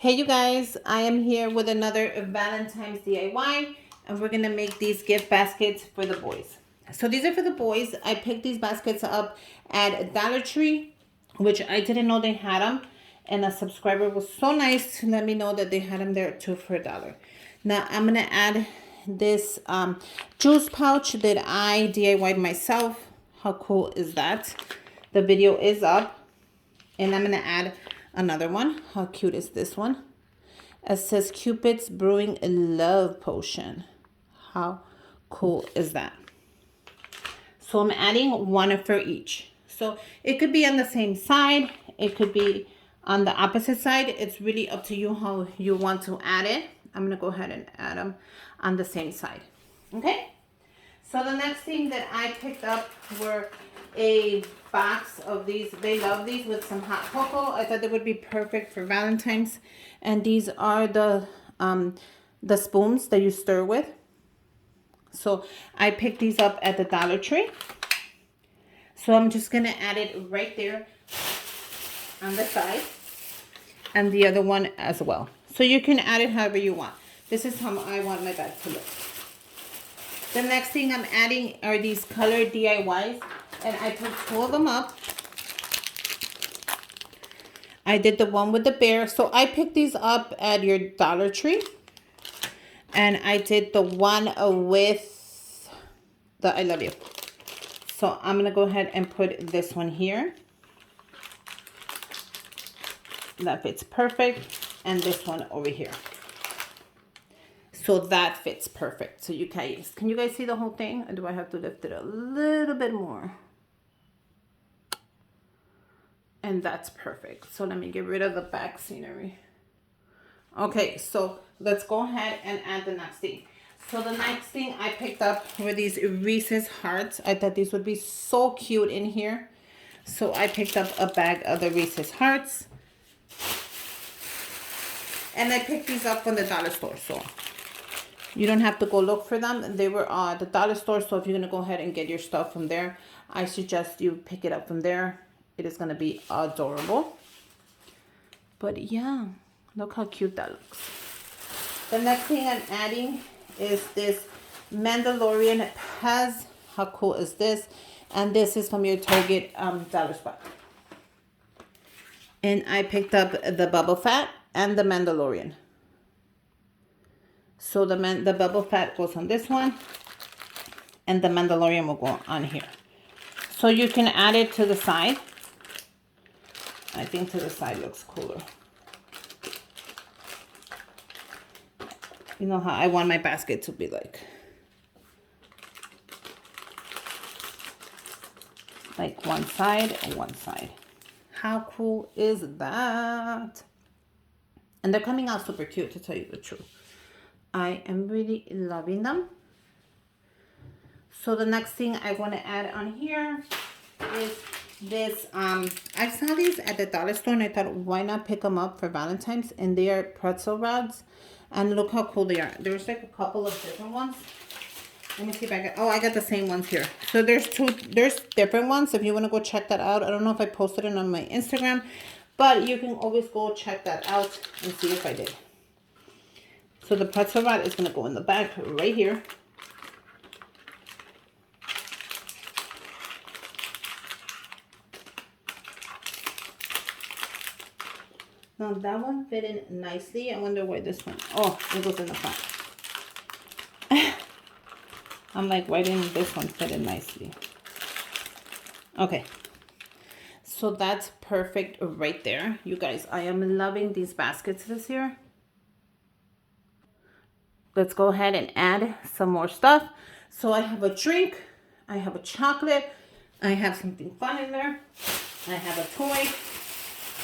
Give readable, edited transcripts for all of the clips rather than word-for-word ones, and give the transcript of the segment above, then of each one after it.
Hey you guys, I am here with another Valentine's DIY and we're gonna make these gift baskets for the boys. So these are for the boys. I picked these baskets up at Dollar Tree, which I didn't know they had them, and a subscriber was so nice to let me know that they had them there too for $1. Now I'm gonna add this juice pouch that I DIY'd myself. How cool is that? The video is up, and I'm gonna add another one. How cute is this one? It says Cupid's Brewing a Love Potion. How cool is that? So I'm adding one for each. So it could be on the same side. It could be on the opposite side. It's really up to you how you want to add it. I'm going to go ahead and add them on the same side. Okay? So the next thing that I picked up were a box of these. They love these with some hot cocoa. I thought they would be perfect for Valentine's. And these are the spoons that you stir with. So I picked these up at the Dollar Tree. So I'm just going to add it right there on the side. And the other one as well. So you can add it however you want. This is how I want my bag to look. The next thing I'm adding are these colored DIYs. And I put 2 of them up. I did the one with the bear. So I picked these up at your Dollar Tree. And I did the one with the I love you. So I'm going to go ahead and put this one here. That fits perfect. And this one over here. So that fits perfect. So you guys, can you guys see the whole thing? Or do I have to lift it a little bit more? And that's perfect. So let me get rid of the back scenery. Okay, so let's go ahead and add the next thing. So the next thing I picked up were these Reese's Hearts. I thought these would be so cute in here. So I picked up a bag of the Reese's Hearts. And I picked these up from the dollar store. So you don't have to go look for them. They were at the dollar store. So if you're going to go ahead and get your stuff from there, I suggest you pick it up from there. It is going to be adorable. But yeah, look how cute that looks. The next thing I'm adding is this Mandalorian Pez. How cool is this? And this is from your Target dollar spot. And I picked up the bubble fat and the Mandalorian. So the bubble fat goes on this one. And the Mandalorian will go on here. So you can add it to the side. I think to the side looks cooler. You know how I want my basket to be like one side and one side. How cool is that? And they're coming out super cute, to tell you the truth. I am really loving them. So the next thing I want to add on here is this. I saw these at the dollar store and I thought, why not pick them up for Valentine's? And they are Pretzel Rugs. And look how cool they are. There's like a couple of different ones. Let me see if I got, I got the same ones here. So there's different ones. If you want to go check that out. I don't know if I posted it on my Instagram, but you can always go check that out and see if I did. So the pretzel rod is going to go in the back right here. Now that one fit in nicely. I wonder why this one, it goes in the front. I'm like, why didn't this one fit in nicely? Okay. So that's perfect right there. You guys, I am loving these baskets this year. Let's go ahead and add some more stuff. So I have a drink. I have a chocolate. I have something fun in there. I have a toy.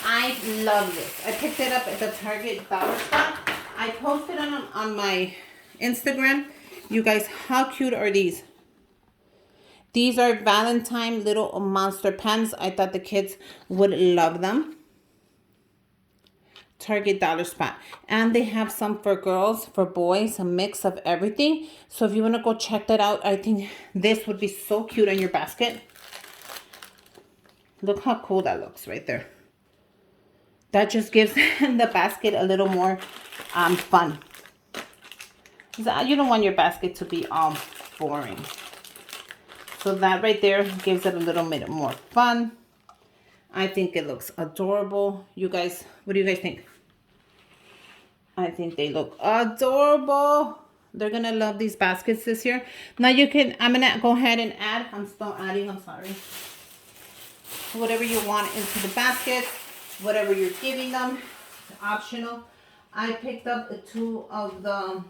I love this. I picked it up at the Target dollar spot. I posted it on my Instagram. You guys, how cute are these? These are Valentine little monster pens. I thought the kids would love them. Target dollar spot. And they have some for girls, for boys, a mix of everything. So if you want to go check that out, I think this would be so cute on your basket. Look how cool that looks right there. That just gives the basket a little more fun. You don't want your basket to be boring. So that right there gives it a little bit more fun. I think it looks adorable. You guys, what do you guys think? I think they look adorable. They're going to love these baskets this year. Now you can, I'm going to go ahead and add, I'm still adding, I'm sorry. Whatever you want into the basket, whatever you're giving them, optional. I picked up 2 of the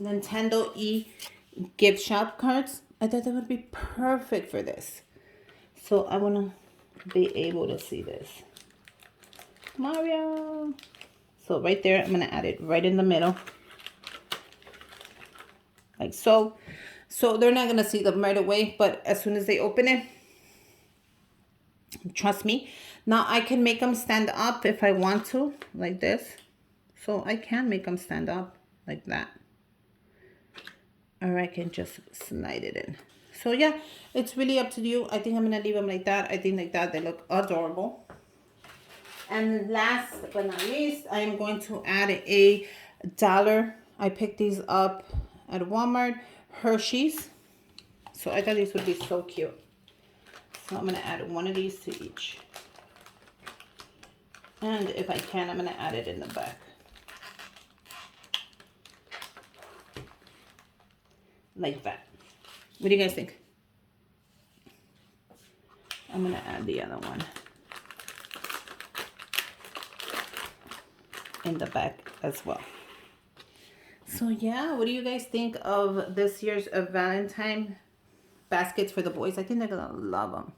Nintendo E gift shop cards. I thought that would be perfect for this. So I want to be able to see this. Mario. So right there, I'm going to add it right in the middle. Like so. So they're not going to see them right away, but as soon as they open it, trust me. Now I can make them stand up if I want to, like this. So I can make them stand up like that. Or I can just slide it in. So yeah, it's really up to you. I think I'm going to leave them like that. I think like that they look adorable. And last but not least, I am going to add $1. I picked these up at Walmart. Hershey's. So I thought these would be so cute. So I'm going to add 1 of these to each. And if I can, I'm going to add it in the back. Like that. What do you guys think? I'm going to add the other one in the back as well. So yeah, what do you guys think of this year's Valentine baskets for the boys? I think they're gonna love them.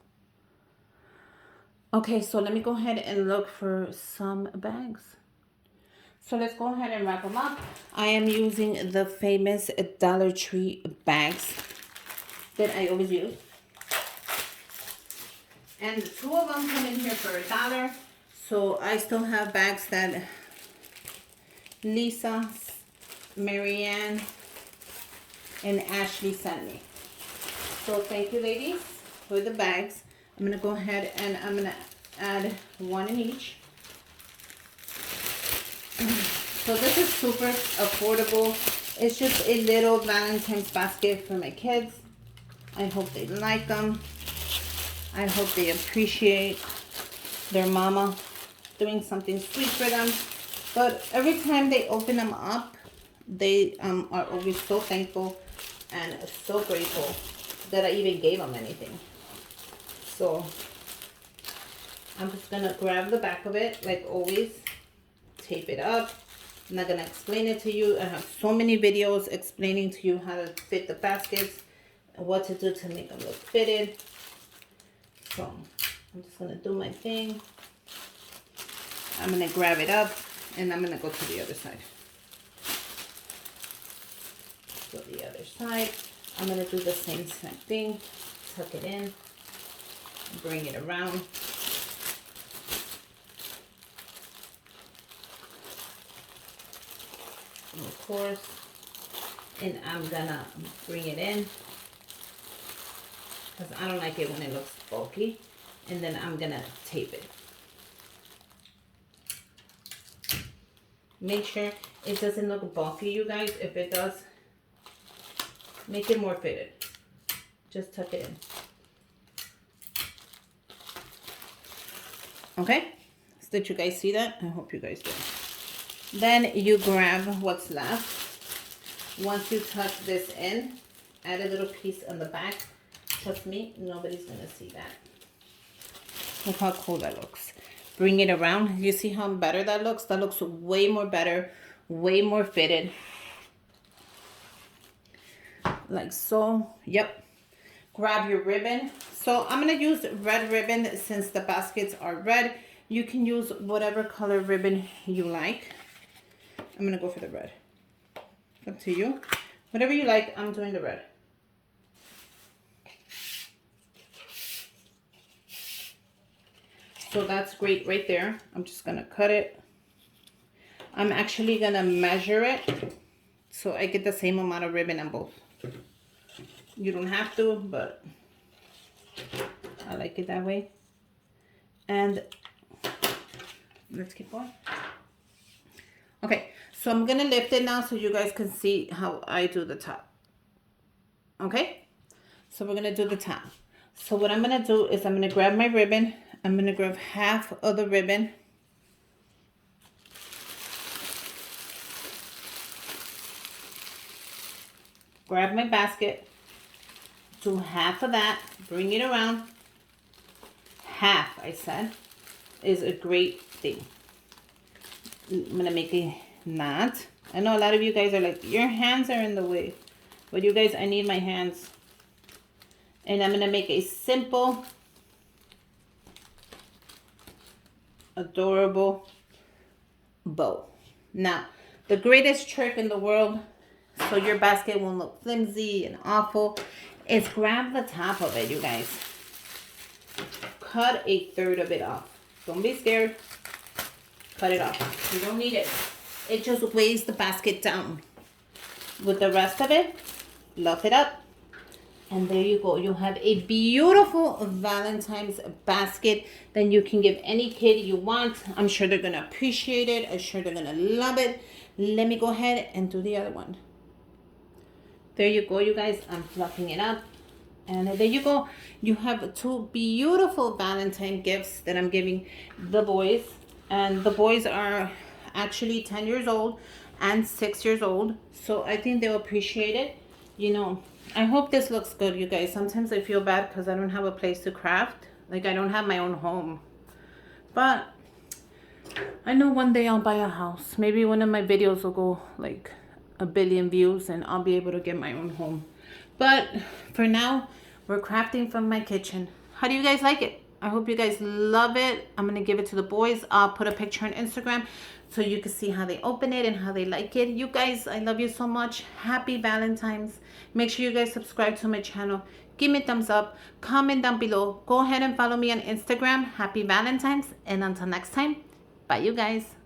Okay, so let me go ahead and look for some bags. So let's go ahead and wrap them up. I am using the famous Dollar Tree bags that I always use. And 2 of them come in here for $1. So I still have bags that Lisa, Marianne, and Ashley sent me. So thank you, ladies, for the bags. I'm going to go ahead and I'm going to add 1 in each. So this is super affordable. It's just a little Valentine's basket for my kids. I hope they like them. I hope they appreciate their mama doing something sweet for them. But every time they open them up, they are always so thankful and so grateful that I even gave them anything. So I'm just going to grab the back of it like always, tape it up. I'm not going to explain it to you. I have so many videos explaining to you how to fit the baskets and what to do to make them look fitted. So I'm just going to do my thing. I'm going to grab it up and I'm going to go to the other side. So the other side, I'm going to do the same thing. Tuck it in, bring it around. And of course, and I'm going to bring it in because I don't like it when it looks bulky. And then I'm going to tape it. Make sure it doesn't look bulky, you guys. If it does, make it more fitted. Just tuck it in. Okay? Did you guys see that? I hope you guys did. Then you grab what's left. Once you tuck this in, add a little piece on the back. Trust me, nobody's going to see that. Look how cool that looks. Bring it around. You see how better that looks? That looks way more better, way more fitted. Like so. Yep. Grab your ribbon. So I'm going to use red ribbon since the baskets are red. You can use whatever color ribbon you like. I'm going to go for the red. Up to you. Whatever you like, I'm doing the red. So that's great right there. I'm just going to cut it. I'm actually going to measure it so I get the same amount of ribbon on both. You don't have to, but I like it that way. And let's keep going. Okay, so I'm gonna lift it now so you guys can see how I do the top. Okay, so we're gonna do the top. So what I'm gonna do is I'm gonna grab my ribbon. I'm gonna grab half of the ribbon. Grab my basket. Do half of that. Bring it around. Half, I said, is a great thing. I'm gonna make a knot. I know a lot of you guys are like, your hands are in the way. But you guys, I need my hands. And I'm gonna make a simple, adorable bow. Now, the greatest trick in the world, so your basket won't look flimsy and awful, is grab the top of it, you guys. Cut a third of it off. Don't be scared. Cut it off. You don't need it. It just weighs the basket down. With the rest of it, fluff it up. And there you go. You have a beautiful Valentine's basket that you can give any kid you want. I'm sure they're going to appreciate it. I'm sure they're going to love it. Let me go ahead and do the other one. There you go, you guys. I'm fluffing it up. And there you go. You have two beautiful Valentine gifts that I'm giving the boys. And the boys are actually 10 years old and 6 years old. So I think they'll appreciate it. You know, I hope this looks good, you guys. Sometimes I feel bad because I don't have a place to craft. Like, I don't have my own home. But I know one day I'll buy a house. Maybe one of my videos will go like 1 billion views and I'll be able to get my own home. But for now, we're crafting from my kitchen. How do you guys like it? I hope you guys love it. I'm going to give it to the boys. I'll put a picture on Instagram so you can see how they open it and how they like it. You guys, I love you so much. Happy Valentine's. Make sure you guys subscribe to my channel. Give me a thumbs up. Comment down below. Go ahead and follow me on Instagram. Happy Valentine's. And until next time, bye you guys.